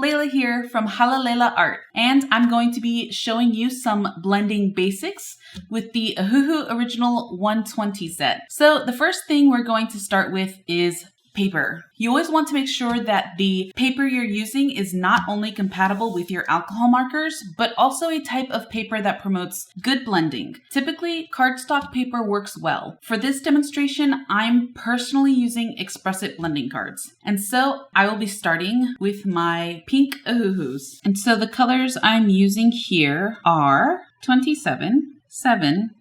Layla here from Halalela Art, and I'm going to be showing you some blending basics with the Ohuhu Original 120 set. So the first thing we're going to start with is paper. You always want to make sure that the paper you're using is not only compatible with your alcohol markers, but also a type of paper that promotes good blending. Typically, cardstock paper works well. For this demonstration, I'm personally using Express It blending cards. And so I will be starting with my pink Ohuhus. And so the colors I'm using here are 27, 7,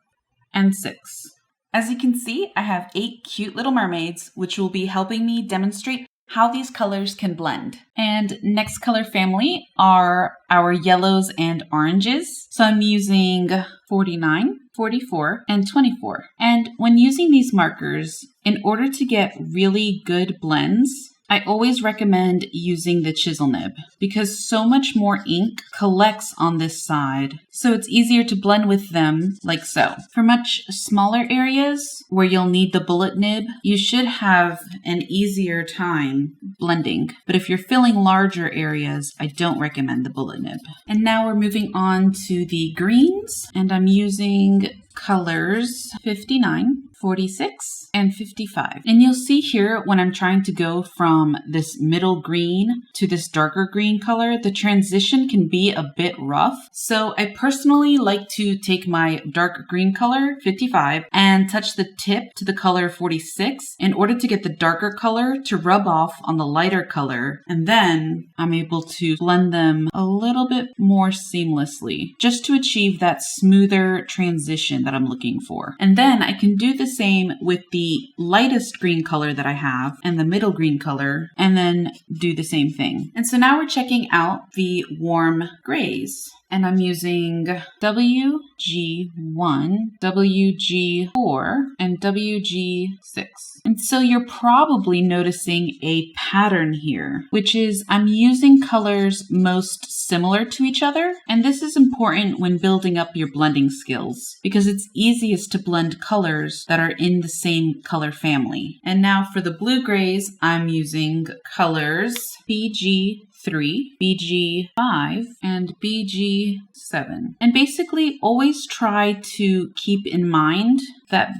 and 6. As you can see, I have 8 cute little mermaids, which will be helping me demonstrate how these colors can blend. And next color family are our yellows and oranges. So I'm using 49, 44, and 24. And when using these markers, in order to get really good blends, I always recommend using the chisel nib because so much more ink collects on this side, so it's easier to blend with them like so. For much smaller areas where you'll need the bullet nib, you should have an easier time blending. But if you're filling larger areas, I don't recommend the bullet nib. And now we're moving on to the greens, and I'm using colors 59, 46, and 55. And you'll see here when I'm trying to go from this middle green to this darker green color, the transition can be a bit rough. So I personally like to take my dark green color, 55, and touch the tip to the color 46 in order to get the darker color to rub off on the lighter color. And then I'm able to blend them a little bit more seamlessly just to achieve that smoother transition that I'm looking for. And then I can do the same with the lightest green color that I have and the middle green color, and then do the same thing. And so now we're checking out the warm grays. And I'm using WG1, WG4, and WG6. And so you're probably noticing a pattern here, which is I'm using colors most similar to each other. And this is important when building up your blending skills because it's easiest to blend colors that are in the same color family. And now for the blue grays, I'm using colors BG3, BG5, and BG7. And basically always try to keep in mind that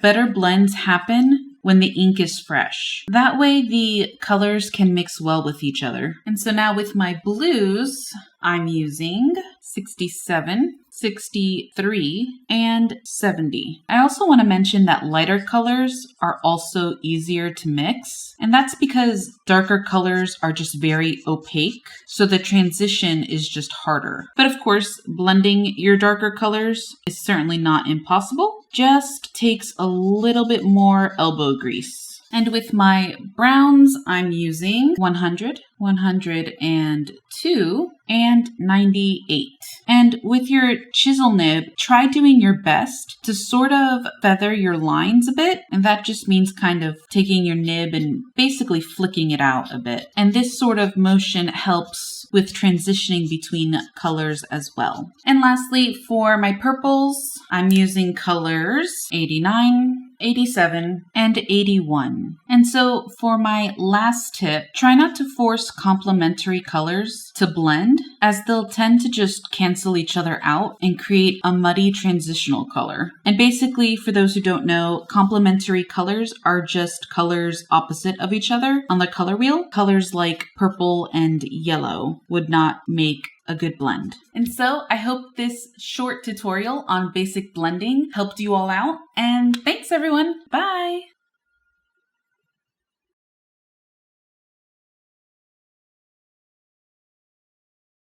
better blends happen when the ink is fresh. That way the colors can mix well with each other. And so now with my blues, I'm using 67, 63, and 70. I also want to mention that lighter colors are also easier to mix, and that's because darker colors are just very opaque, so the transition is just harder. But of course, blending your darker colors is certainly not impossible, just takes a little bit more elbow grease. And with my browns, I'm using 100, 102, and 98. And with your chisel nib, try doing your best to sort of feather your lines a bit. And that just means kind of taking your nib and basically flicking it out a bit. And this sort of motion helps with transitioning between colors as well. And lastly, for my purples, I'm using colors 89, 87, and 81. And so for my last tip, try not to force complementary colors to blend, as they'll tend to just cancel each other out and create a muddy transitional color. And basically, for those who don't know, complementary colors are just colors opposite of each other on the color wheel. Colors like purple and yellow would not make a good blend. And so I hope this short tutorial on basic blending helped you all out. And thanks everyone. Bye.